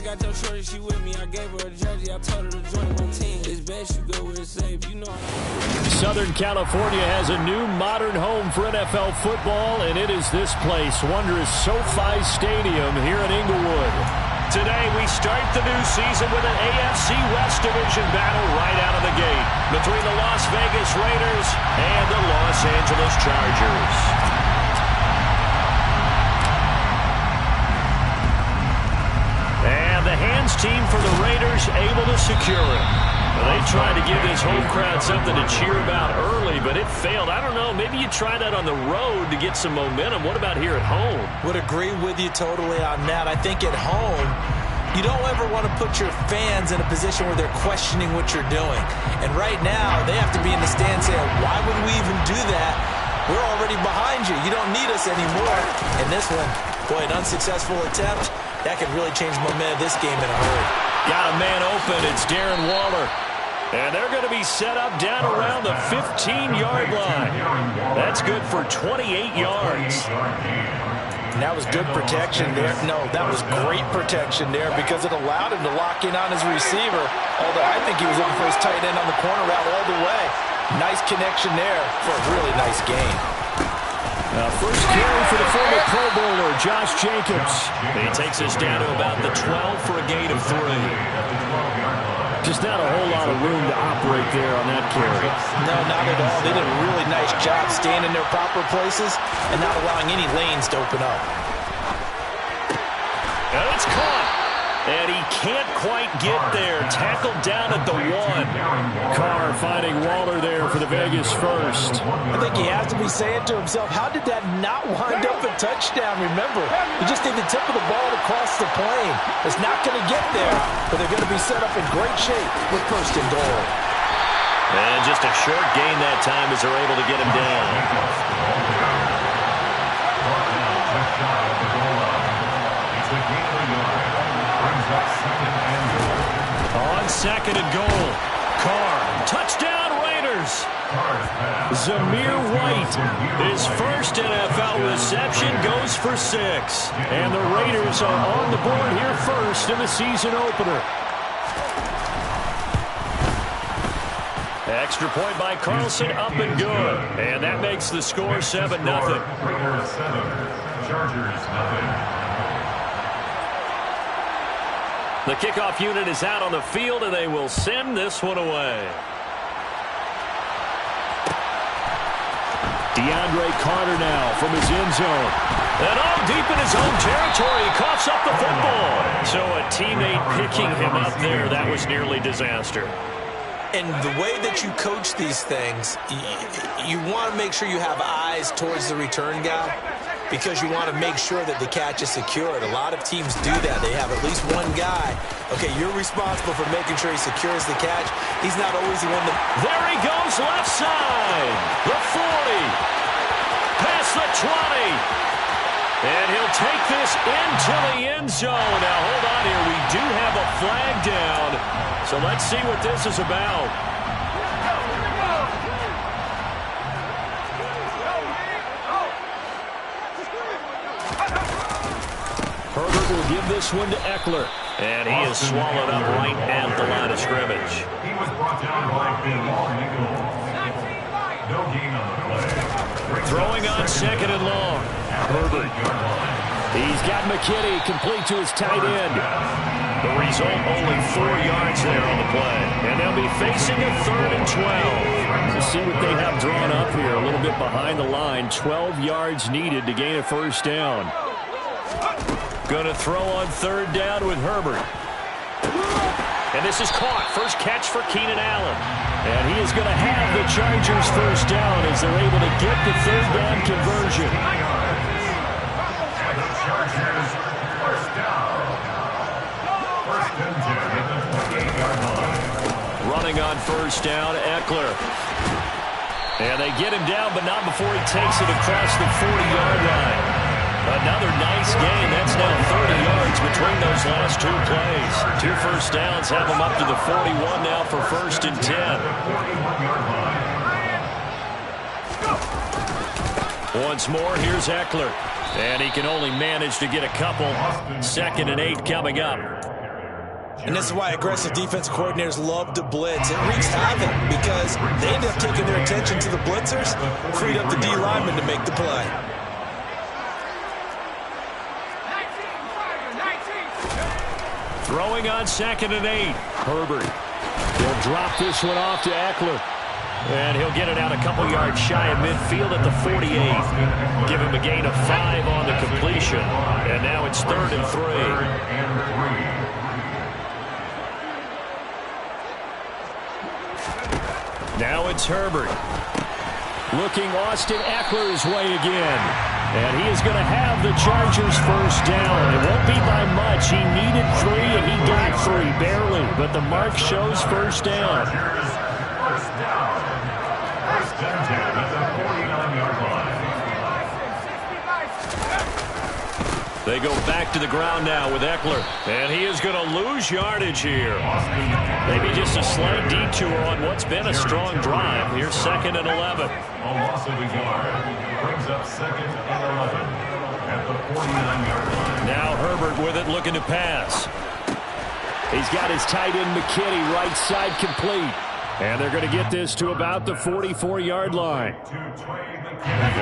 got your shorty, she with me. I gave her a jersey, I told her to join my team. It's best you go where it's safe, you know. Southern California has a new modern home for NFL football, and it is this place, wondrous SoFi Stadium here in Inglewood. Today we start the new season with an AFC West Division battle right out of the gate between the Las Vegas Raiders and the Los Angeles Chargers. And the hands team for the Raiders able to secure it. They tried to give this home crowd something to cheer about early, but it failed. I don't know, maybe you try that on the road to get some momentum. What about here at home? Would agree with you totally on that. I think at home, you don't ever want to put your fans in a position where they're questioning what you're doing. And right now, they have to be in the stand saying, why would we even do that? We're already behind you. You don't need us anymore. And this one, boy, an unsuccessful attempt, that could really change the momentum of this game in a hurry. Got a man open. It's Darren Waller. And they're going to be set up down around the 15-yard line. That's good for 28 yards. And that was good protection there. No, that was great protection there because it allowed him to lock in on his receiver. Although I think he was looking for his tight end on the corner route all the way. Nice connection there for a really nice game. First carry for the former Pro Bowler, Josh Jacobs. He takes us down to about the 12 for a gain of 3. Just not a whole lot of room to operate there on that carry. No, not at all. They did a really nice job staying in their proper places and not allowing any lanes to open up. And it's caught. And he can't quite get there. Tackled down at the 1. Carr finding Waller there for the Vegas first. I think he has to be saying to himself, how did that not wind up a touchdown? Remember, he just did the tip of the ball across the plane. It's not going to get there, but they're going to be set up in great shape with first and goal. And just a short gain that time as they're able to get him down. On second and goal, Carr, touchdown Raiders. Zamir White, his first NFL reception, goes for 6. And the Raiders are on the board here first in the season opener. Extra point by Carlson, up and good. And that makes the score 7-0. Raiders 7, Chargers 0. The kickoff unit is out on the field, and they will send this one away. DeAndre Carter now from his end zone. And all deep in his own territory, he coughs up the football. So a teammate picking him up there, that was nearly disaster. And the way that you coach these things, you want to make sure you have eyes towards the return guy because you want to make sure that the catch is secured. A lot of teams do that. They have at least one guy. Okay, you're responsible for making sure he secures the catch. He's not always the one that... There he goes, left side. The 40. Past the 20. And he'll take this into the end zone. Now, hold on here. We do have a flag down. So let's see what this is about. Herbert will give this one to Eckler. And he is swallowed up right at the line of scrimmage. He was brought down by Ben Nichols. No gain on the play. Throwing on second and long. Herbert. He's got McKinney complete to his tight end. The result, only 4 yards there on the play. And they'll be facing a 3rd and 12. To see what they have drawn up here, a little bit behind the line. 12 yards needed to gain a first down. Going to throw on 3rd down with Herbert. And this is caught. First catch for Keenan Allen. And he is going to have the Chargers first down as they're able to get the 3rd down conversion. And the Chargers first down. First and 10 at the 28-yard line. Running on first down, Eckler. And they get him down, but not before he takes it across the 40-yard line. Another nice game. That's now 30 yards between those last 2 plays. 2 first downs have them up to the 41 now for first and 10. Once more, here's Eckler. And he can only manage to get a couple. 2nd and 8 coming up. And this is why aggressive defensive coordinators love to blitz. It wreaks havoc because they end up taking their attention to the blitzers, freed up the D lineman to make the play. Throwing on 2nd and 8. Herbert. He'll drop this one off to Eckler. And he'll get it out a couple yards shy of midfield at the 48. Give him a gain of 5 on the completion. And now it's 3rd and 3. Now it's Herbert. Looking Austin Eckler's way again. And he is going to have the Chargers first down. It won't be by much. He needed 3 and he got 3, barely. But the mark shows first down. First down. First and 10 at the 49-yard line. They go back to the ground now with Eckler. And he is going to lose yardage here. Maybe just a slight detour on what's been a strong drive. Here's 2nd and 11. A loss of a yard. Brings up 2nd and 11 at the 49-yard line. Now Herbert with it, looking to pass. He's got his tight end McKinney right side complete. And they're going to get this to about the 44-yard line.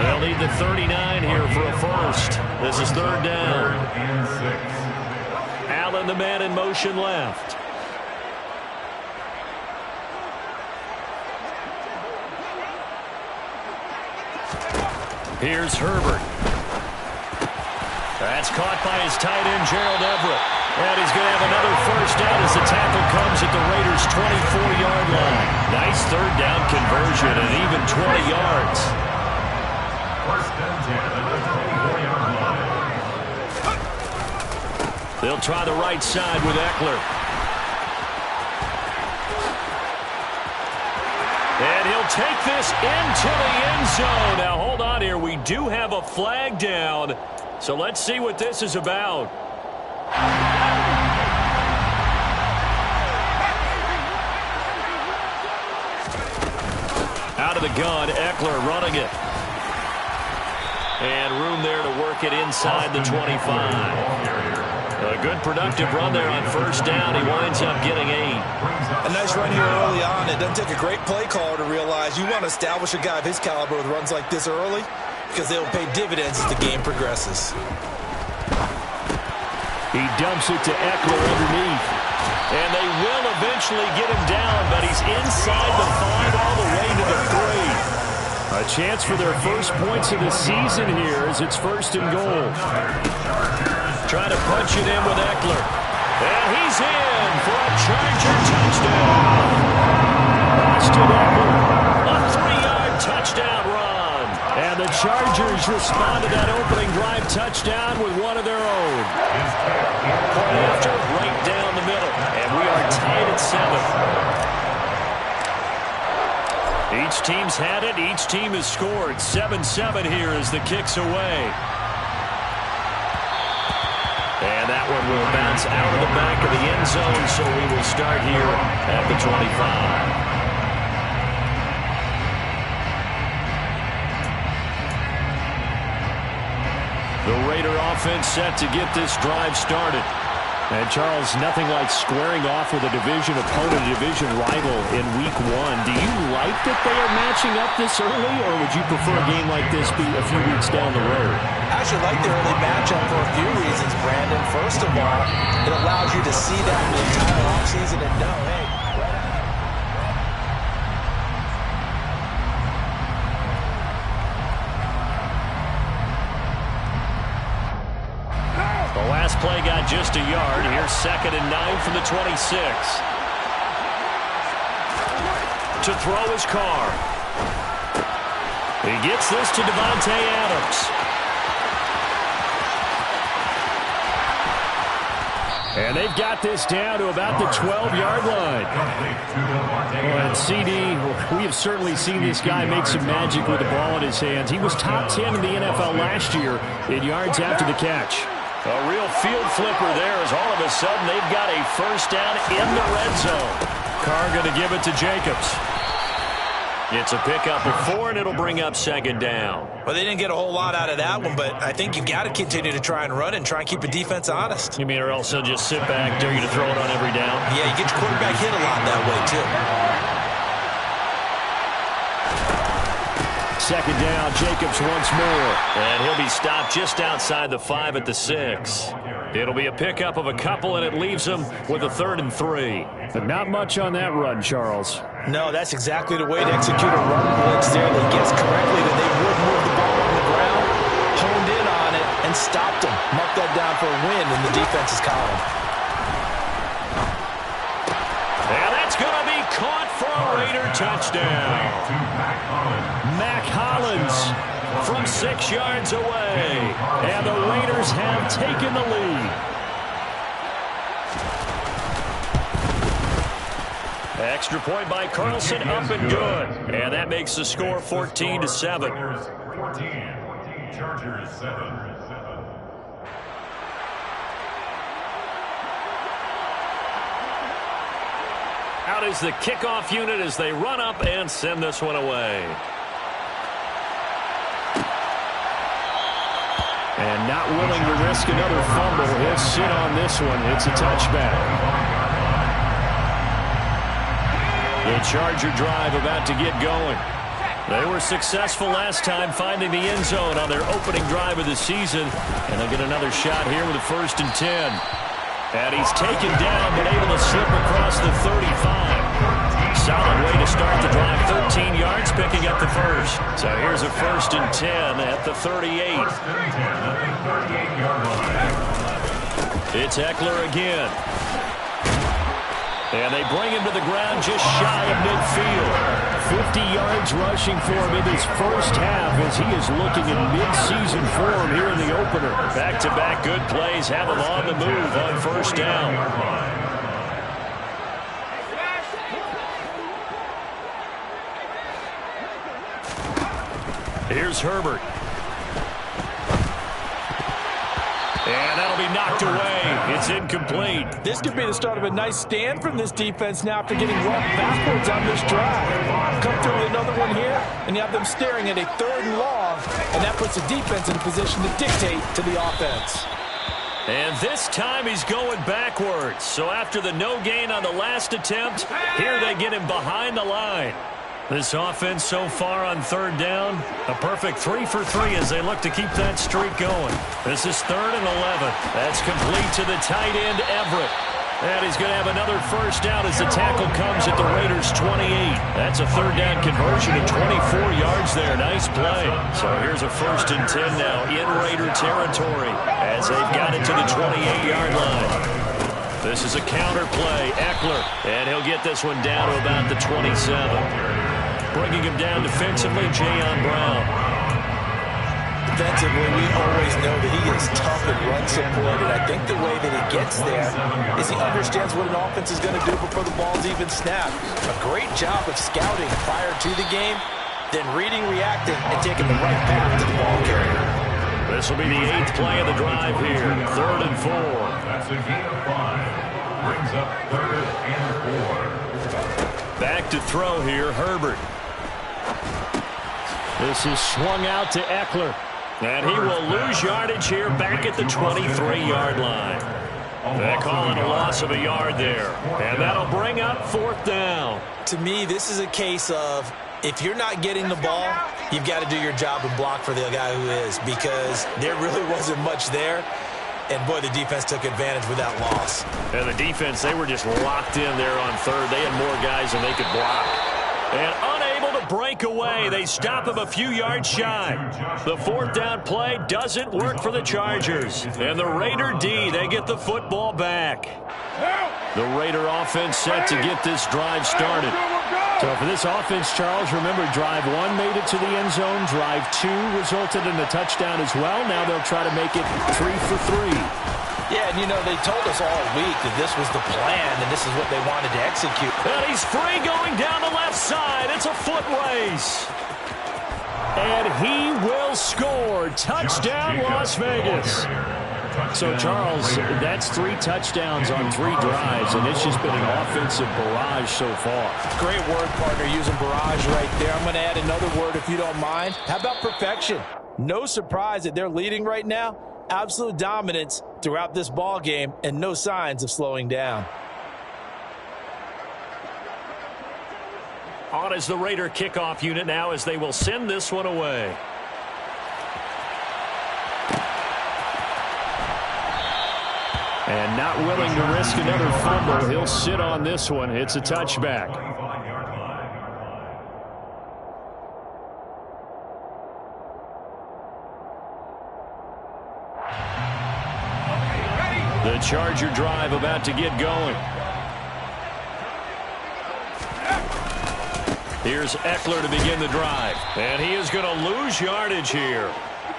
They'll need the 39 here for a first. This is 3rd down. 3rd and 6. Allen, the man in motion left. Here's Herbert. That's caught by his tight end, Gerald Everett. And he's going to have another first down as the tackle comes at the Raiders' 24-yard line. Nice 3rd down conversion and even 20 yards. First and 10 at the 24-yard line. They'll try the right side with Eckler. And he'll take this into the end zone. Now, hold on here. We do have a flag down. So let's see what this is about. Out of the gun, Eckler running it. And room there to work it inside the 25. A good productive run there on first down. He winds up getting 8. A nice run here early on. It doesn't take a great play caller to realize you want to establish a guy of his caliber with runs like this early because they'll pay dividends as the game progresses. He dumps it to Eckler underneath. And they will eventually get him down, but he's inside the 5 all the way to the 3. A chance for their first points of the season here as it's 1st and goal. Trying to punch it in with Eckler. And he's in for a Charger touchdown. Austin Eckler, a 3-yard touchdown run. And the Chargers respond to that opening drive touchdown with one of their own. Point after, right down the middle. And we are tied at 7. Each team's had it. Each team has scored. 7-7 here as the kick's away. And that one will bounce out of the back of the end zone, so we will start here at the 25. The Raider offense set to get this drive started. And, Charles, nothing like squaring off with a division opponent, a division rival in Week 1. Do you like that they are matching up this early, or would you prefer a game like this be a few weeks down the road? I actually like the early matchup for a few reasons, Brandon. First of all, it allows you to see that the entire offseason and know, hey, last play got just a yard. Here's 2nd and 9 from the 26. To throw his Carr. He gets this to Davante Adams. And they've got this down to about the 12-yard line. And CD, we have certainly seen this guy make some magic with the ball in his hands. He was top 10 in the NFL last year in yards after the catch. A real field flipper there as all of a sudden they've got a first down in the red zone. Carr going to give it to Jacobs. It's a pickup of 4, and it'll bring up second down. Well, they didn't get a whole lot out of that one, but I think you've got to continue to try and run and try and keep the defense honest. You mean, or else they'll just sit back, dare you to throw it on every down? Yeah, you get your quarterback hit a lot that way, too. Second down, Jacobs once more. And he'll be stopped just outside the 5 at the 6. It'll be a pickup of a couple, and it leaves him with a 3rd and 3. But not much on that run, Charles. No, that's exactly the way to execute a run blitz there. They guessed correctly that they would move the ball on the ground, honed in on it, and stopped them. Mark that down for a win in the defense's column. And that's going to be caught for a Raider touchdown. Mac Hollins from 6 yards away. And the Raiders have taken the lead. Extra point by Carlson, up and good. And that makes the score 14-7. Chargers 7. Out is the kickoff unit as they run up and send this one away. And not willing to risk another fumble. He'll sit on this one. It's a touchback. The Charger drive about to get going. They were successful last time finding the end zone on their opening drive of the season. And they'll get another shot here with a 1st and 10. And he's taken down but able to slip across the 35. Solid way to start the drive. 13 yards, picking up the first. So here's a 1st and 10 at the 38. It's Eckler again. And they bring him to the ground just shy of midfield. 50 yards rushing for him in his first half as he is looking in mid-season form here in the opener. Back-to-back good plays have him on the move on 1st down. Here's Herbert. And that'll be knocked away. It's incomplete. This could be the start of a nice stand from this defense now after getting rocked backwards on this drive. Come through with another one here, and you have them staring at a 3rd and long, and that puts the defense in a position to dictate to the offense. And this time he's going backwards. So after the no gain on the last attempt, here they get him behind the line. This offense so far on 3rd down, a perfect 3 for 3 as they look to keep that streak going. This is 3rd and 11. That's complete to the tight end, Everett. And he's going to have another 1st down as the tackle comes at the Raiders' 28. That's a 3rd down conversion of 24 yards there. Nice play. So here's a 1st and 10 now in Raider territory as they've got it to the 28-yard line. This is a counter play. Eckler, and he'll get this one down to about the 27. Bringing him down defensively, Jayon Brown. Defensively, we always know that he is tough and run support, and I think the way that he gets there is he understands what an offense is going to do before the ball's even snapped. A great job of scouting prior to the game, then reading, reacting, and taking the right path to the ball carrier. This will be the 8th play of the drive here. 3rd and 4. That's a gain of 5. Brings up 3rd and 4. Back to throw here, Herbert. This is swung out to Eckler. And he will lose yardage here back at the 23-yard line. They call it a loss of a yard there. And that'll bring up 4th down. To me, this is a case of if you're not getting the ball, you've got to do your job and block for the guy who is, because there really wasn't much there. And, boy, the defense took advantage with that loss. And the defense, they were just locked in there on 3rd. They had more guys than they could block. And unable to break away, they stop him a few yards shy. The 4th down play doesn't work for the Chargers. And the Raider D, they get the football back. The Raider offense set to get this drive started. So for this offense, Charles, remember, drive 1 made it to the end zone. Drive 2 resulted in a touchdown as well. Now they'll try to make it 3 for 3. Yeah, and, you know, they told us all week that this was the plan and this is what they wanted to execute. And he's free going down the left side. It's a foot race. And he will score. Touchdown, Las Vegas. So, Charles, that's 3 touchdowns on 3 drives, and it's just been an offensive barrage so far. Great word, partner, using barrage right there. I'm going to add another word if you don't mind. How about perfection? No surprise that they're leading right now. Absolute dominance throughout this ball game and no signs of slowing down. On is the Raider kickoff unit now as they will send this one away. And not willing to risk another fumble. He'll sit on this one. It's a touchback. The Charger drive about to get going. Here's Eckler to begin the drive. And he is going to lose yardage here.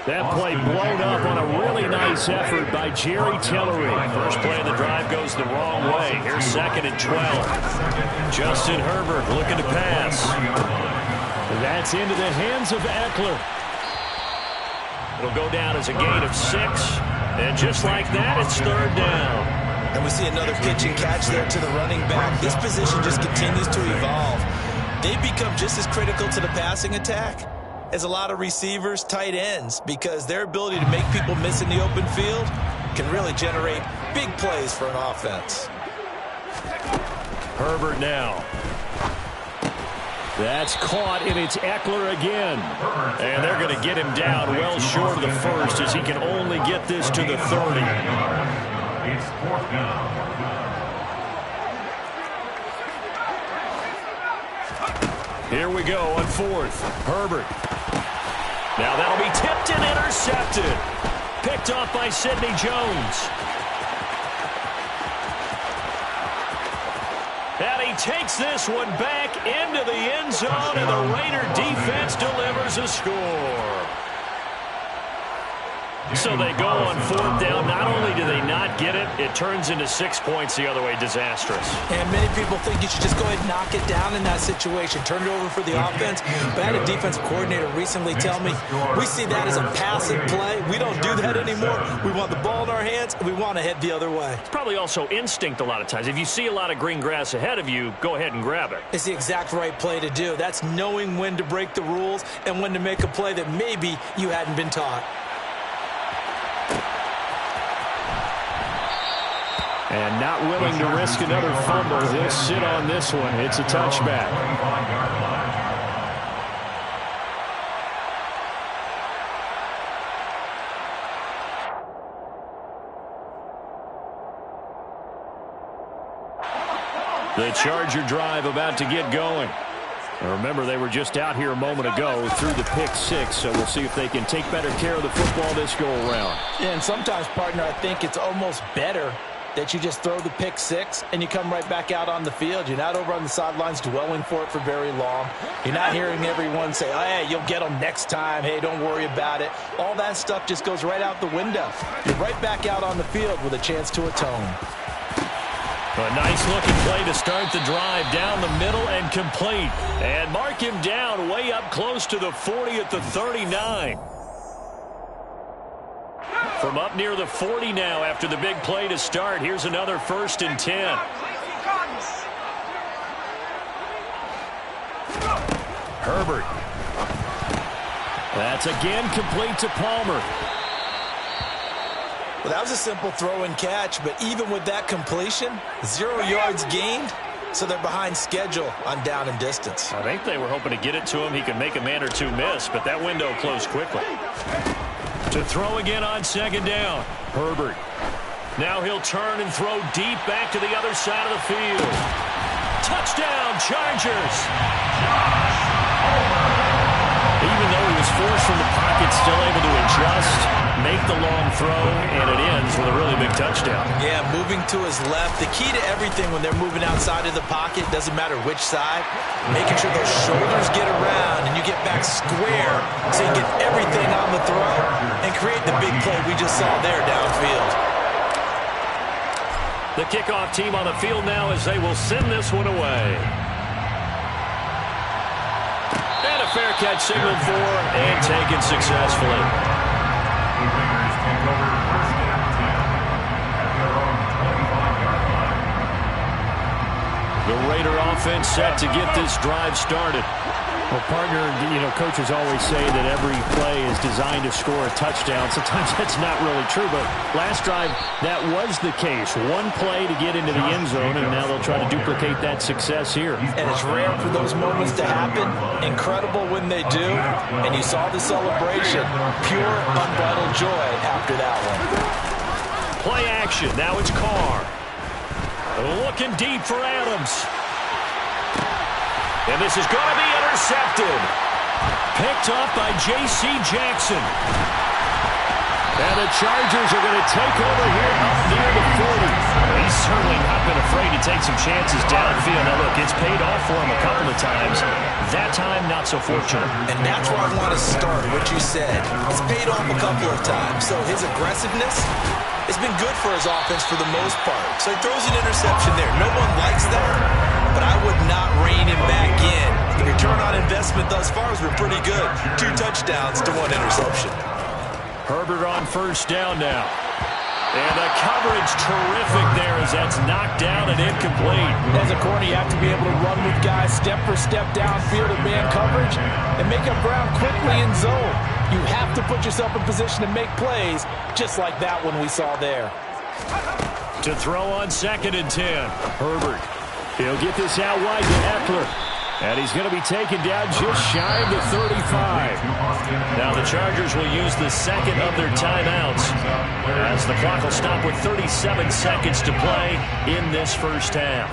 That play blown up on a really nice effort by Jerry Tillery. First play of the drive goes the wrong way. Here's 2nd and 12. Justin Herbert looking to pass. That's into the hands of Eckler. It'll go down as a gain of 6. And just like that, it's 3rd down. And we see another pitch and catch there to the running back. This position just continues to evolve. They become just as critical to the passing attack as a lot of receivers, tight ends, because their ability to make people miss in the open field can really generate big plays for an offense. Herbert now. That's caught, and it's Eckler again. And they're going to get him down well short of the first as he can only get this to the 30. It's 4th down. Here we go on 4th. Herbert. Now that'll be tipped and intercepted. Picked off by Sidney Jones. And he takes this one back into the end zone, and the Raider defense delivers a score. So they go on 4th down. Not only do they not get it, it turns into 6 points the other way. Disastrous. And many people think you should just go ahead and knock it down in that situation. Turn it over for the offense. But I had a defensive coordinator recently tell me, we see that as a passive play. We don't do that anymore. We want the ball in our hands, and we want to head the other way. It's probably also instinct a lot of times. If you see a lot of green grass ahead of you, go ahead and grab it. It's the exact right play to do. That's knowing when to break the rules and when to make a play that maybe you hadn't been taught. And not willing to risk another fumble. He'll sit on this one. It's a touchback. The Charger drive about to get going. Now remember, they were just out here a moment ago through the pick 6, so we'll see if they can take better care of the football this go-around. Yeah, and sometimes, partner, I think it's almost better that you just throw the pick 6 and you come right back out on the field. You're not over on the sidelines dwelling for it for very long. You're not hearing everyone say, oh, hey, you'll get them next time. Hey, don't worry about it. All that stuff just goes right out the window. You're right back out on the field with a chance to atone. A nice-looking play to start the drive down the middle and complete. And mark him down way up close to the 40 at the 39. From up near the 40 now after the big play to start. Here's another 1st and 10. Herbert. That's again complete to Palmer. Well, that was a simple throw and catch, but even with that completion, 0 yards gained, so they're behind schedule on down and distance. I think they were hoping to get it to him. He could make a man or two miss, but that window closed quickly. To throw again on 2nd down. Herbert. Now he'll turn and throw deep back to the other side of the field. Touchdown, Chargers! Even though he was forced from the pocket, still able to adjust, make the long throw, and it ends with a really big touchdown. Yeah, moving to his left. The key to everything when they're moving outside of the pocket, doesn't matter which side, making sure those shoulders get around and you get back square so you get everything on the throw and create the big play we just saw there downfield. The kickoff team on the field now as they will send this one away. And a fair catch signaled for and taken successfully. The Raiders take over 1st and 10. The Raider offense set to get this drive started. Well, partner, coaches always say that every play is designed to score a touchdown. Sometimes that's not really true, but last drive, that was the case. One play to get into the end zone, and now they'll try to duplicate that success here. And it's rare for those moments to happen. Incredible when they do. And you saw the celebration. Pure, unbridled joy after that one. Play action. Now it's Carr. Looking deep for Adams. And this is going to be intercepted. Picked up by J.C. Jackson. And the Chargers are going to take over here up near the 40. He's certainly not been afraid to take some chances downfield. Now, look, it's paid off for him a couple of times. That time, not so fortunate. And that's where I want to start, what you said. It's paid off a couple of times. So his aggressiveness has been good for his offense for the most part. So he throws an interception there. No one likes that, but I would not rein him back in. The return on investment thus far has been pretty good. 2 touchdowns to 1 interception. Herbert on first down now. And the coverage terrific there as that's knocked down and incomplete. As a corner, you have to be able to run with guys step for step downfield in man coverage and make up ground quickly in zone. You have to put yourself in position to make plays, just like that one we saw there. To throw on 2nd and 10. Herbert. He'll get this out wide to Eckler. And he's going to be taken down just shy of the 35. Now the Chargers will use the second of their timeouts as the clock will stop with 37 seconds to play in this first half.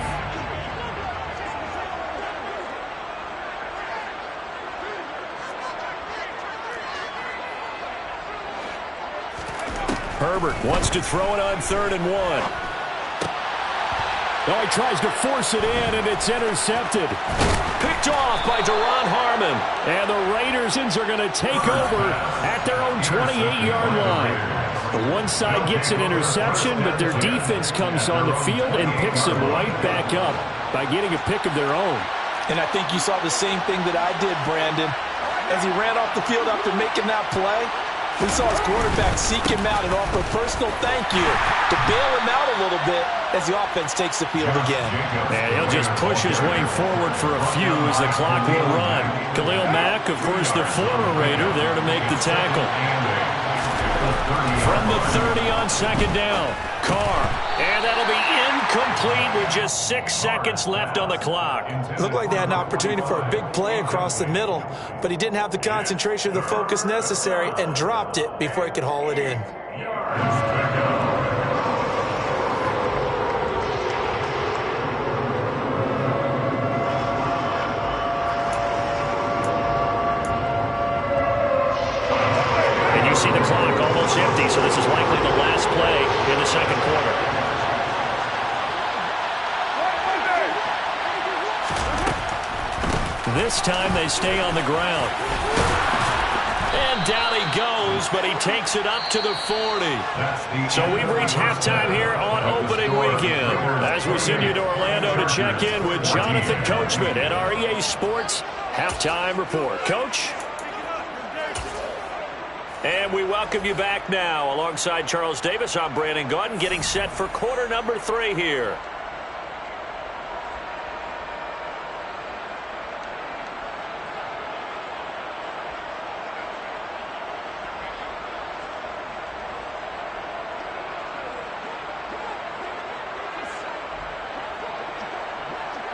Herbert wants to throw it on 3rd and 1. Oh, he tries to force it in, and it's intercepted. Picked off by Duron Harmon. And the Raiders are going to take over at their own 28-yard line. The one side gets an interception, but their defense comes on the field and picks them right back up by getting a pick of their own. And I think you saw the same thing that I did, Brandon. As he ran off the field after making that play, we saw his quarterback seek him out and offer a personal thank you to bail him out a little bit as the offense takes the field again. And he'll just push his way forward for a few as the clock will run. Khalil Mack, of course, the former Raider, there to make the tackle. From the 30 on 2nd down, Carr. And that'll be incomplete with just 6 seconds left on the clock. It looked like they had an opportunity for a big play across the middle, but he didn't have the concentration or the focus necessary and dropped it before he could haul it in. And you see the clock almost empty, so this is likely the last play in the second quarter. This time they stay on the ground. And down he goes, but he takes it up to the 40. So we've reached halftime here on opening weekend. As we send you to Orlando to check in with Jonathan Coachman at our EA Sports Halftime Report. Coach? And we welcome you back now. Alongside Charles Davis, I'm Brandon Gaudin, getting set for quarter number 3 here.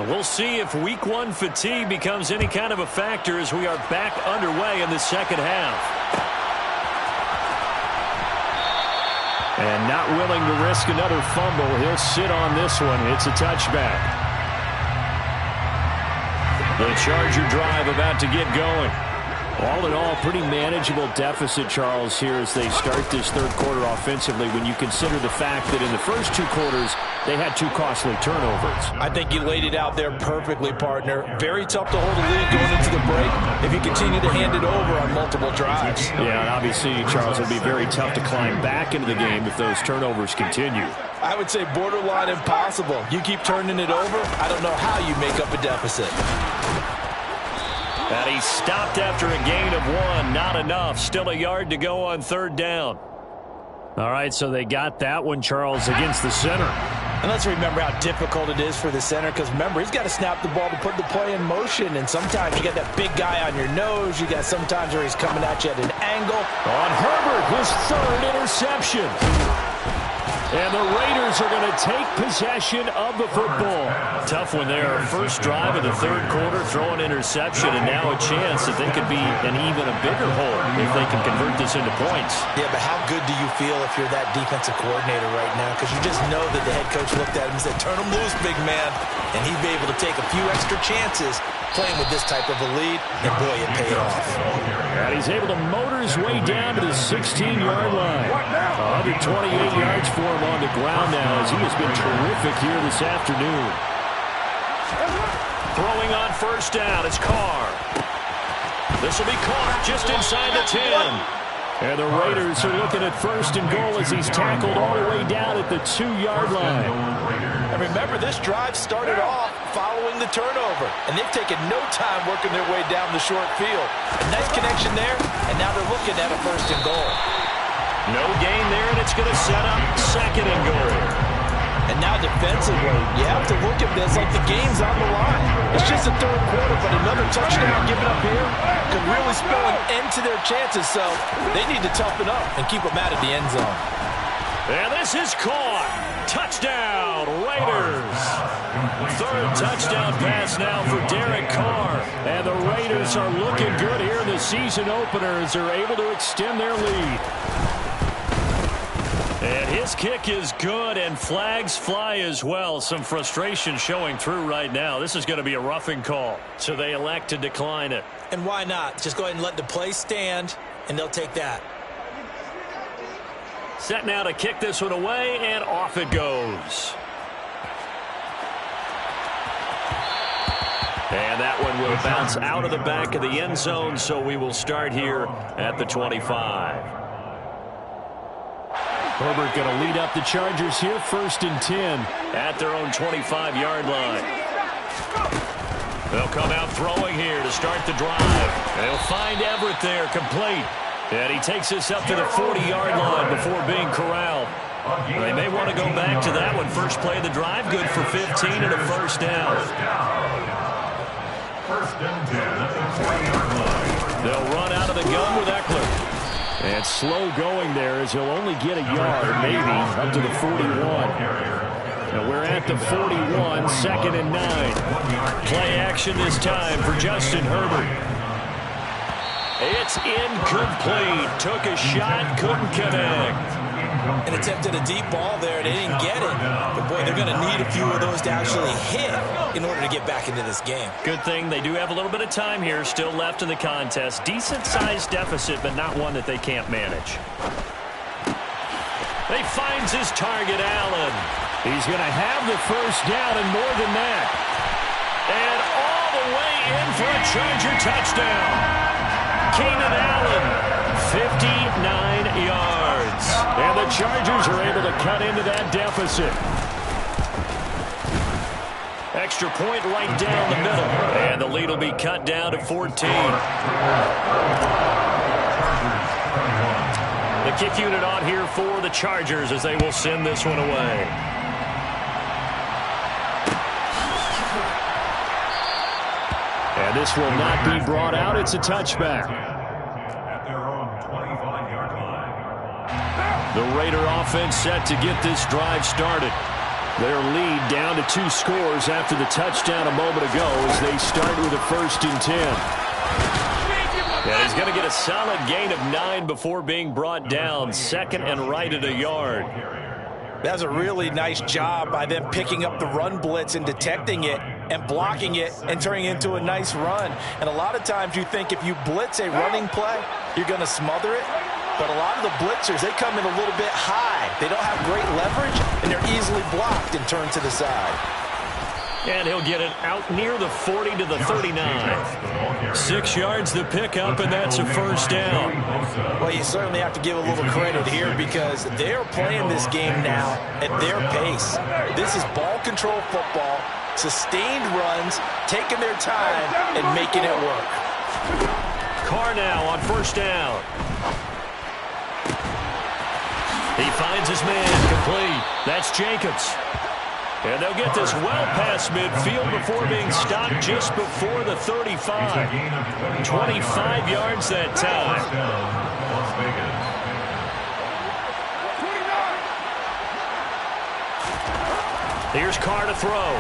We'll see if week 1 fatigue becomes any kind of a factor as we are back underway in the second half. And not willing to risk another fumble, he'll sit on this one. It's a touchback. The Charger drive about to get going. All in all, pretty manageable deficit, Charles, here as they start this third quarter offensively when you consider the fact that in the first 2 quarters, they had 2 costly turnovers. I think you laid it out there perfectly, partner. Very tough to hold a lead going into the break if you continue to hand it over on multiple drives. Yeah, and obviously, Charles, it'll be very tough to climb back into the game if those turnovers continue. I would say borderline impossible. You keep turning it over, I don't know how you make up a deficit. And he stopped after a gain of 1. Not enough. Still a yard to go on 3rd down. All right, so they got that one, Charles, against the center. And let's remember how difficult it is for the center, because remember, he's got to snap the ball to put the play in motion, and sometimes you got that big guy on your nose. You got sometimes where he's coming at you at an angle. On Herbert, his third interception. And the Raiders are going to take possession of the football. Tough one there. First drive of the third quarter, throw an interception, and now a chance that they could be an even a bigger hole if they can convert this into points. Yeah, but how good do you feel if you're that defensive coordinator right now? Because you just know that the head coach looked at him and said, turn him loose, big man. And he'd be able to take a few extra chances playing with this type of a lead, and boy, it paid off. And he's able to motor his way down to the 16-yard line. 128 yards for him on the ground now, as he has been terrific here this afternoon. Throwing on first down, it's Carr. This will be caught just inside the 10. And the Raiders are looking at first and goal as he's tackled all the way down at the 2-yard line. And remember, this drive started off following the turnover, and they've taken no time working their way down the short field. A nice connection there, and now they're looking at a first and goal. No gain there, and it's going to set up second and goal. And now defensively, you have to look at this like the game's on the line. It's just the third quarter, but another touchdown given up here could really spell an end to their chances, so they need to toughen up and keep them out of the end zone. And this is caught. Touchdown, Raiders. Third touchdown pass now for Derek Carr. And the Raiders are looking good here in the season opener as they're able to extend their lead. And his kick is good, and flags fly as well. Some frustration showing through right now. This is going to be a roughing call, so they elect to decline it. And why not? Just go ahead and let the play stand, and they'll take that. Set now to kick this one away, and off it goes. And that one will bounce out of the back of the end zone, so we will start here at the 25. Herbert going to lead up the Chargers here, 1st and 10 at their own 25-yard line. They'll come out throwing here to start the drive. They'll find Everett there, complete. And he takes this up to the 40-yard line before being corralled. They may want to go back to that one. First play of the drive, good for 15 and a first down. First and 10 at the 20-yard line. They'll run out of the gun with Eckler. And slow going there as he'll only get a yard, maybe, up to the 41. Now we're at the 41, 2nd and 9. Play action this time for Justin Herbert. It's incomplete. Took a shot, couldn't connect. And attempted a deep ball there. They didn't get it. But, boy, they're going to need a few of those to actually hit in order to get back into this game. Good thing they do have a little bit of time here still left in the contest. Decent-sized deficit, but not one that they can't manage. They finds his target, Allen. He's going to have the first down and more than that. And all the way in for a Charger touchdown. Keenan Allen, 59 yards. And the Chargers are able to cut into that deficit. Extra point right down the middle. And the lead will be cut down to 14. The kick unit on here for the Chargers as they will send this one away. And this will not be brought out. It's a touchback. At their own 25-yard line. The Raider offense set to get this drive started. Their lead down to 2 scores after the touchdown a moment ago as they start with a 1st and 10. And he's going to get a solid gain of 9 before being brought down. 2nd and right at a yard. That's a really nice job by them picking up the run blitz and detecting it and blocking it and turning it into a nice run. And a lot of times you think if you blitz a running play, you're going to smother it. But a lot of the blitzers, they come in a little bit high. They don't have great leverage, and they're easily blocked and turned to the side. And he'll get it out near the 40 to the 39. 6 yards the pickup, and that's a first down. Well, you certainly have to give a little credit here because they're playing this game now at their pace. This is ball control football, sustained runs, taking their time, and making it work. Carr now on first down. He finds his man complete. That's Jacobs. And they'll get this well past midfield before being stopped just before the 35. 25 yards that time. Las Vegas. Here's Carr to throw.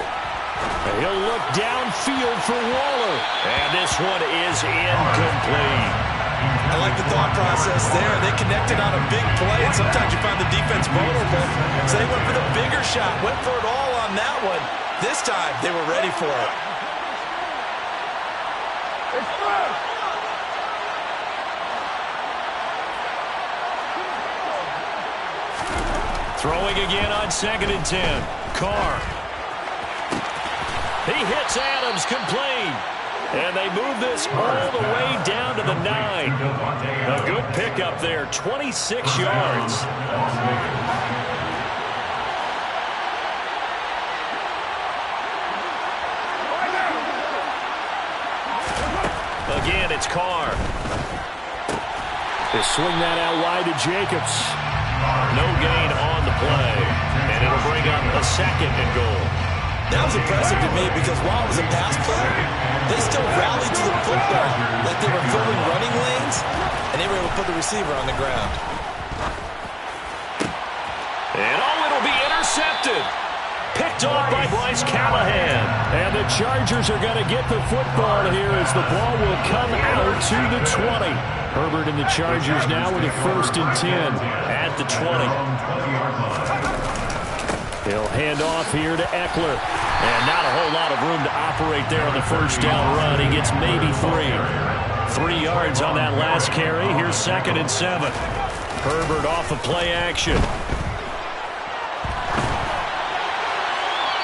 He'll look downfield for Waller. And this one is incomplete. I like the thought process there. They connected on a big play, and sometimes you find the defense vulnerable. So they went for the bigger shot, went for it all on that one. This time, they were ready for it. Throwing again on 2nd and 10. Carr. He hits Adams, complete. And they move this all the way down to the 9. A good pickup there, 26 yards. Again, it's Carr. They swing that out wide to Jacobs. No gain on the play. And it'll bring up a 2nd and goal. That was impressive to me because while it was a pass play, they still rallied to the football like they were filling running lanes, and they were able to put the receiver on the ground. And it'll be intercepted. Picked off by Bryce Callahan. And the Chargers are going to get the football here as the ball will come out to the 20. Herbert and the Chargers now with a 1st and 10 at the 20. He'll hand off here to Eckler. And not a whole lot of room to operate there on the 1st down run. He gets maybe 3. 3 yards on that last carry. Here's 2nd and 7. Herbert off of play action.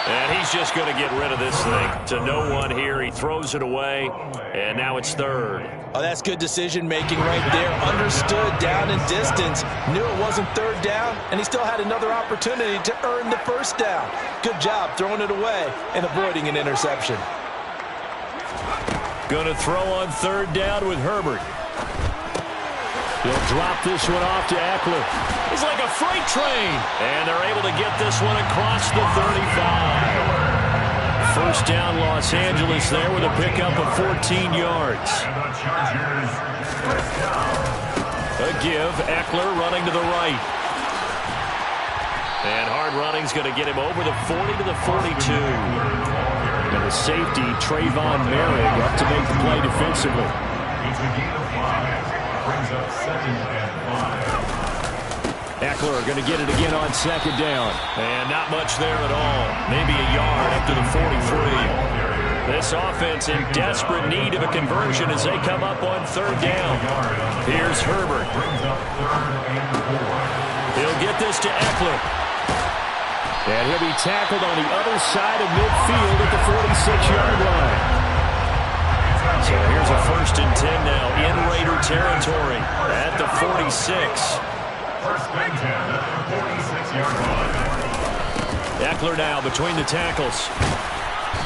And he's just going to get rid of this thing to no one here. He throws it away, and now it's 3rd. Oh, that's good decision-making right there. Understood down and distance. Knew it wasn't 3rd down, and he still had another opportunity to earn the 1st down. Good job throwing it away and avoiding an interception. Going to throw on 3rd down with Herbert. He'll drop this one off to Eckler. He's like a freight train. And they're able to get this one across the 35. 1st down Los Angeles there with a pickup of 14 yards. A give. Eckler running to the right. And hard running's going to get him over the 40 to the 42. And the safety, Trayvon Merrick, up to make the play defensively. It's a gain of 5. Brings up 2nd and 5. Eckler going to get it again on 2nd down. And not much there at all. Maybe a yard up to the 43. This offense in desperate need of a conversion as they come up on 3rd down. Here's Herbert. He'll get this to Eckler. And he'll be tackled on the other side of midfield at the 46-yard line. So here's a 1st and 10 now in Raider territory at the 46. 1st and 10 at the 46-yard line. Eckler now between the tackles.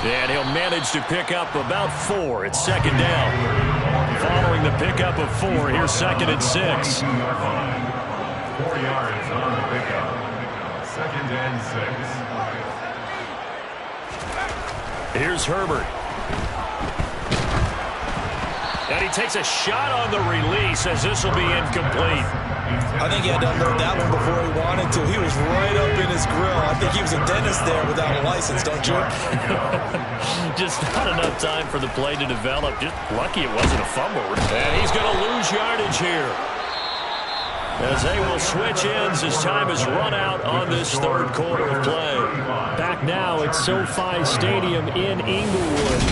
And he'll manage to pick up about 4. It's 2nd down. Following the pickup of 4, here's 2nd and 6. 4 yards on the pickup. 2nd and 6. Here's Herbert. And he takes a shot on the release as this will be incomplete. I think he had to unload that one before he wanted to. He was right up in his grill. I think he was a dentist there without a license, don't you? Just not enough time for the play to develop. Just lucky it wasn't a fumble. And he's going to lose yardage here. As they will switch ends as time has run out on this 3rd quarter of play. Back now at SoFi Stadium in Inglewood.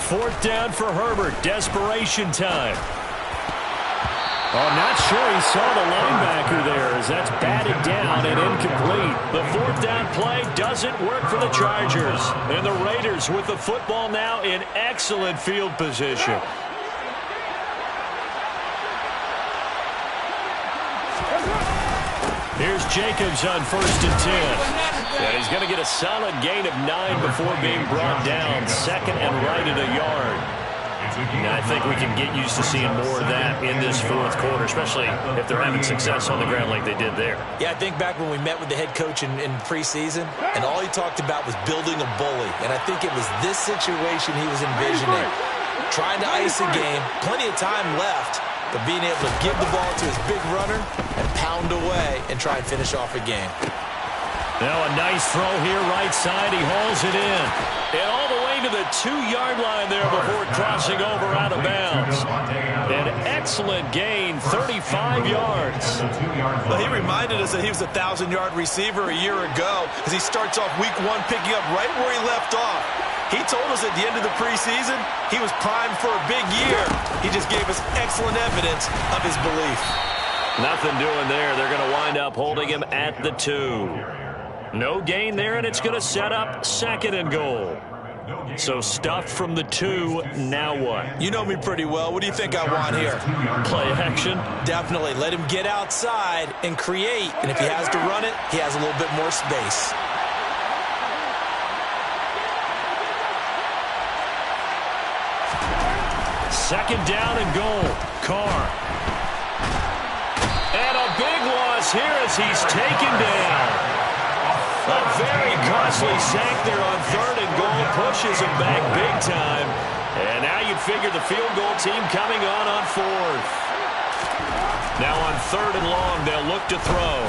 Fourth down for Herbert. Desperation time. Oh, not sure he saw the linebacker there as that's batted down and incomplete. The 4th down play doesn't work for the Chargers. And the Raiders with the football now in excellent field position. Here's Jacobs on 1st and 10. And he's going to get a solid gain of 9 before being brought down. 2nd and right at a yard. And I think we can get used to seeing more of that in this 4th quarter, especially if they're having success on the ground like they did there. Yeah, I think back when we met with the head coach in preseason, and all he talked about was building a bully. And I think it was this situation he was envisioning. Trying to ice a game, plenty of time left, but being able to give the ball to his big runner and pound away and try and finish off a game. Now a nice throw here, right side. He hauls it in. And all the way to the 2-yard line there before crossing over out of bounds. An excellent gain, 35 yards. Well, he reminded us that he was a 1,000-yard receiver a year ago as he starts off week 1 picking up right where he left off. He told us at the end of the preseason he was primed for a big year. He just gave us excellent evidence of his belief. Nothing doing there. They're going to wind up holding him at the 2. No gain there, and it's going to set up 2nd and goal. So stuffed from the 2, now what? You know me pretty well. What do you think I want here? Play action? Definitely. Let him get outside and create. And if he has to run it, he has a little bit more space. Second down and goal. Carr. And a big loss here as he's taken down. A very costly sack there on 3rd and goal. Pushes him back big time. And now you'd figure the field goal team coming on 4th. Now on 3rd and long, they'll look to throw.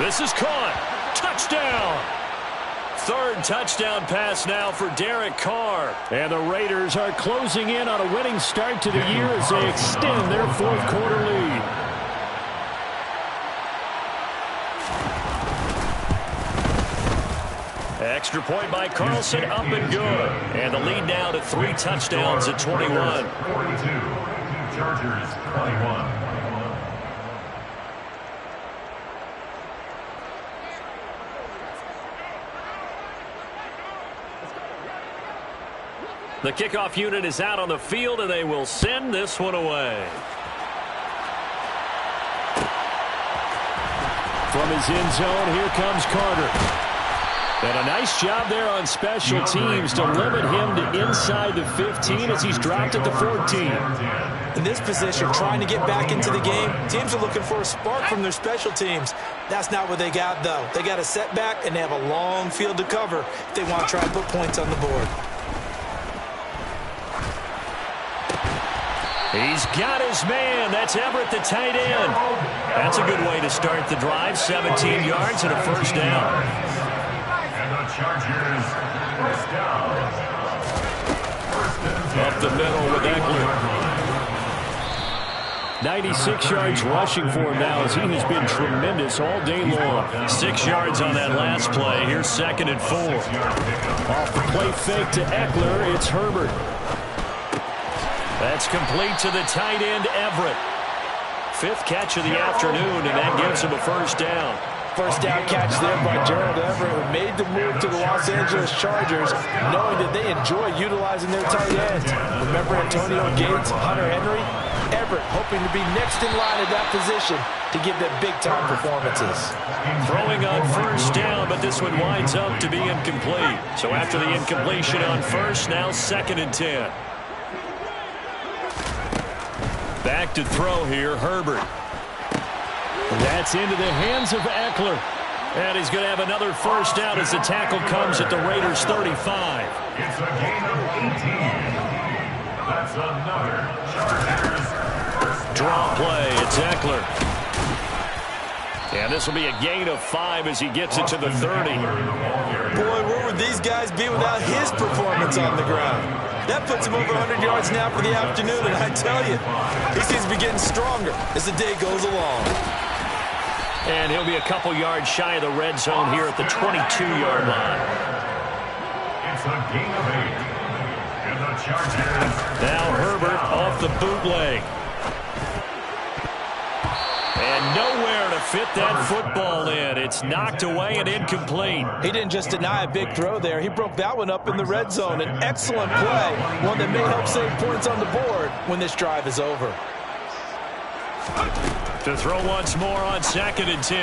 This is caught. Touchdown. 3rd touchdown pass now for Derek Carr. And the Raiders are closing in on a winning start to the year as they extend their 4th quarter lead. Extra point by Carlson, up and good. And the lead now to 3 touchdowns at 21. 42, Chargers 21. The kickoff unit is out on the field, and they will send this one away. From his end zone, here comes Carter. And a nice job there on special teams to limit him to inside the 15 as he's dropped at the 14. In this position, trying to get back into the game, teams are looking for a spark from their special teams. That's not what they got, though. They got a setback, and they have a long field to cover if they want to try and put points on the board. He's got his man. That's Everett, the tight end. That's a good way to start the drive. 17 yards and a 1st down. And the Chargers, 1st down. Up the middle with Eckler. 96 yards rushing for him now as he has been tremendous all day long. 6 yards on that last play. Here's 2nd and 4. Off the play fake to Eckler, it's Herbert. That's complete to the tight end, Everett. 5th catch of the afternoon, and that gives him a 1st down. First down catch there by Gerald Everett, who made the move to the Los Angeles Chargers, knowing that they enjoy utilizing their tight ends. Remember Antonio Gates, Hunter Henry? Everett hoping to be next in line at that position to give them big-time performances. Throwing on 1st down, but this one winds up to be incomplete. So after the incompletion on 1st, now 2nd and 10. Back to throw here, Herbert. That's into the hands of Eckler. And he's going to have another 1st down as the tackle comes at the Raiders' 35. It's a gain of 18. That's another Chargers 1st down. Draw play, it's Eckler. And this will be a gain of 5 as he gets it to the 30. Boy, where would these guys be without his performance on the ground? That puts him over 100 yards now for the afternoon, and I tell you, he seems to be getting stronger as the day goes along. And he'll be a couple yards shy of the red zone here at the 22-yard line. It's a gain of 8. And the Chargers. Now Herbert off the bootleg. And nowhere to fit that football in. It's knocked away and incomplete. He didn't just deny a big throw there. He broke that one up in the red zone. An excellent play, one that may help save points on the board when this drive is over. To throw once more on 2nd and 10.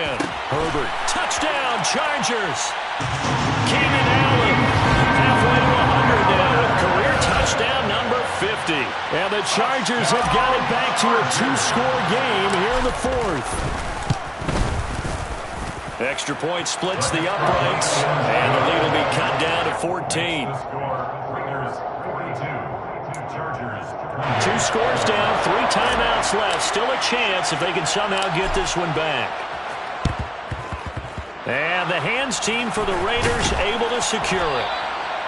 Herbert. Touchdown, Chargers. Keenan Allen. Halfway to 100 now with career touchdown number 50. And the Chargers have got it back to a 2-score game here in the 4th. Extra point splits the uprights. And the lead will be cut down to 14. 2 scores down, 3 timeouts left. Still a chance if they can somehow get this one back. And the hands team for the Raiders able to secure it.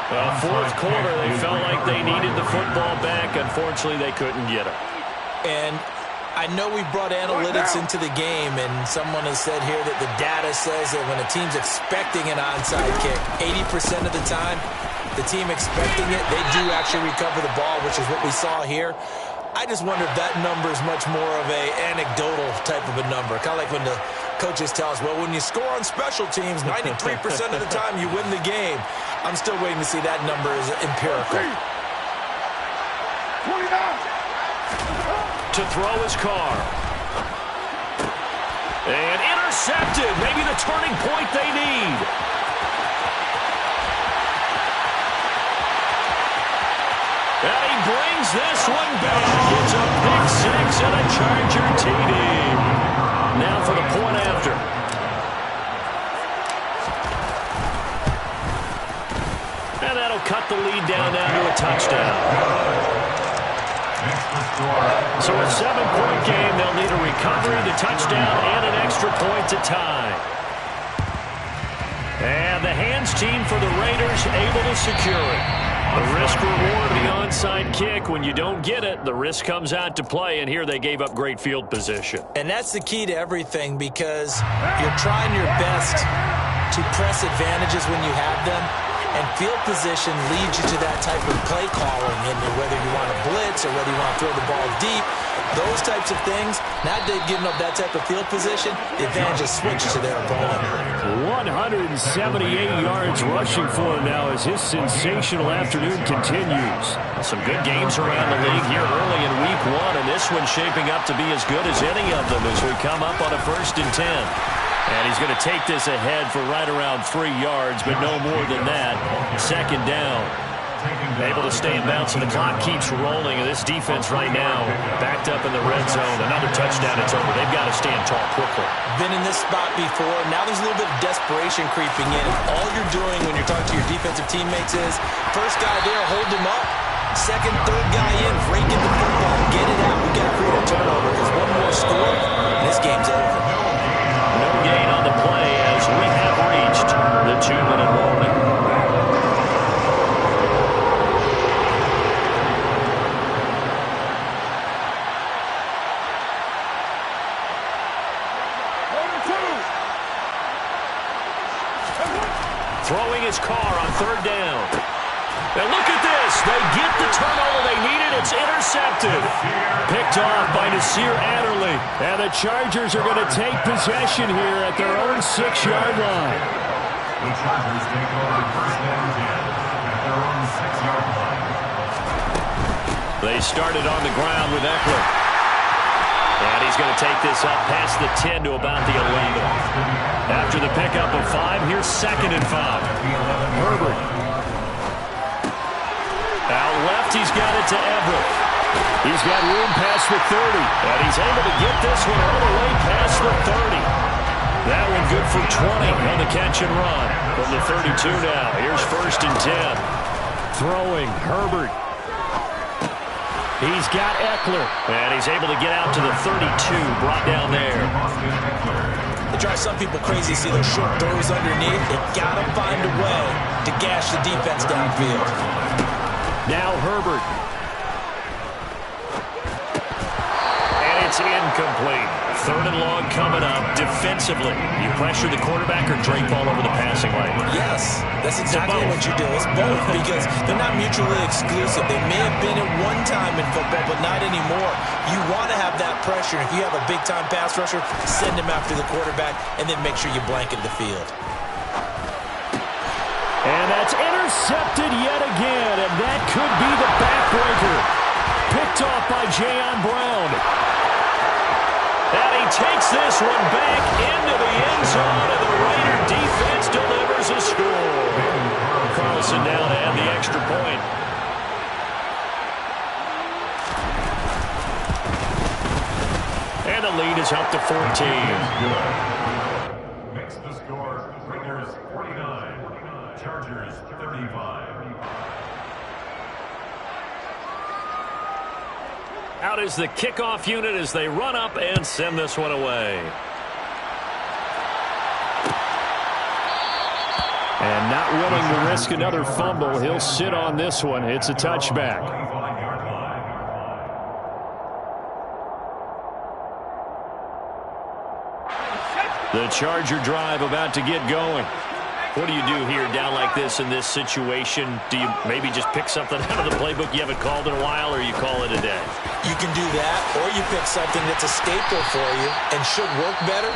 Well, 4th quarter, they felt like they needed the football back. Unfortunately, they couldn't get it. And I know we brought analytics into the game, and someone has said here that the data says that when a team's expecting an onside kick, 80% of the time, the team expecting it, they do actually recover the ball, which is what we saw here. I just wonder if that number is much more of a anecdotal type of a number. Kind of like when the coaches tell us, well, when you score on special teams, 93% of the time you win the game. I'm still waiting to see that number is empirical. To throw his car. And intercepted. Maybe the turning point they need. And he brings this one back. It's a pick 6 and a Charger TD. Now for the point after. And that'll cut the lead down now to a touchdown. So a 7-point game, they'll need a recovery, the touchdown, and an extra point to tie. And the hands team for the Raiders able to secure it. The risk-reward of the onside kick. When you don't get it, the risk comes out to play, and here they gave up great field position. And that's the key to everything, because you're trying your best to press advantages when you have them. And field position leads you to that type of play calling, and whether you want to blitz or whether you want to throw the ball deep, those types of things. Now that they've given up that type of field position, the advantage is switched to their opponent. 178 yards rushing for him now as his sensational afternoon continues. Some good games around the league here early in week 1, and this one's shaping up to be as good as any of them as we come up on a 1st and 10. And he's going to take this ahead for right around 3 yards, but no more than that. 2nd down. Able to stay in bounds, and the clock keeps rolling. And this defense right now backed up in the red zone. Another touchdown, it's over. They've got to stand tall quickly. Been in this spot before. Now there's a little bit of desperation creeping in. All you're doing when you're talking to your defensive teammates is, first guy there, hold him up. 2nd, 3rd guy in, rake in the football, get it out. We got to create a turnover, because one more score, and this game's over. No gain on the play as we have reached the 2-minute warning. Throwing his car on 3rd down. And look at this. They get the turnover they needed. It's intercepted. Picked off by Nasir Adderley. And the Chargers are going to take possession here at their own 6-yard line. The Chargers take over 1st and 10 at their own 6-yard line. They started on the ground with Eckler. And he's going to take this up past the 10 to about the 11. After the pickup of 5, here's 2nd and 5. Herbert. Out left, he's got it to Everett. He's got room past the 30. And he's able to get this one all the way past the 30. That one good for 20 on the catch and run. From the 32 now, here's 1st and 10. Throwing, Herbert. He's got Eckler. And he's able to get out to the 32, brought down there. It drives some people crazy to see those short throws underneath. They've got to find a way to gash the defense downfield. Now Herbert. And it's incomplete. 3rd and long coming up. Defensively, you pressure the quarterback or drape ball over the passing lane? Yes, that's exactly what you do. It's both, because they're not mutually exclusive. They may have been at one time in football, but not anymore. You want to have that pressure. If you have a big-time pass rusher, send him after the quarterback, and then make sure you blanket the field. And that's intercepted yet again, and that could be the backbreaker. Picked off by Jayon Brown. And he takes this one back into the end zone, and the Raider defense delivers a score. Carlson now to add the extra point. And the lead is up to 14. Makes the score Raiders 49, Chargers 35. Out is the kickoff unit as they run up and send this one away. And not willing to risk another fumble, he'll sit on this one. It's a touchback. The Charger drive about to get going. What do you do here down like this in this situation? Do you maybe just pick something out of the playbook you haven't called in a while, or you call it a day? You can do that, or you pick something that's a staple for you and should work better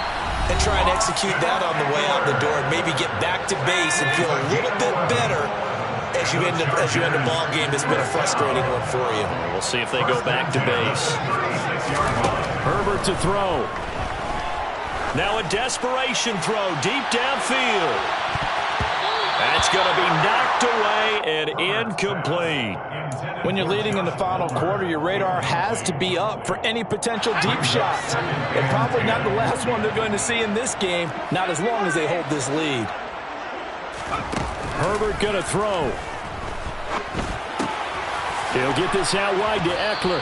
and try and execute that on the way out the door and maybe get back to base and feel a little bit better as you end a ball game that's been a frustrating one for you. We'll see if they go back to base. Herbert to throw. Now a desperation throw deep downfield. That's going to be knocked away and incomplete. When you're leading in the final quarter, your radar has to be up for any potential deep shots. And probably not the last one they're going to see in this game, not as long as they hold this lead. Herbert going to throw. He'll get this out wide to Eckler.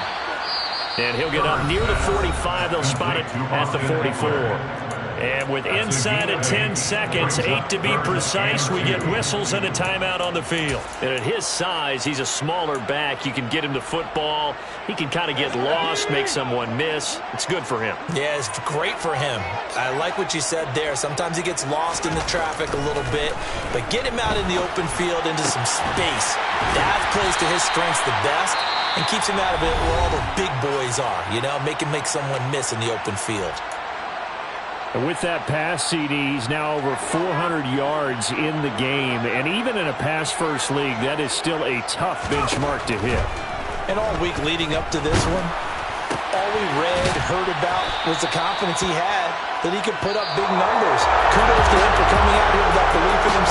And he'll get up near the 45. They'll spot it at the 44. And with inside of 10 seconds, 8 to be precise, we get whistles and a timeout on the field. And at his size, he's a smaller back. You can get him the football. He can kind of get lost, make someone miss. It's good for him. Yeah, it's great for him. I like what you said there. Sometimes he gets lost in the traffic a little bit, but get him out in the open field into some space. That plays to his strengths the best and keeps him out of it where all the big boys are, you know, make someone miss in the open field. And with that pass, CD, he's now over 400 yards in the game. And even in a pass-first league, that is still a tough benchmark to hit. And all week leading up to this one, all we heard about was the confidence he had that he could put up big numbers. Kudos to him for coming out here with that belief in himself.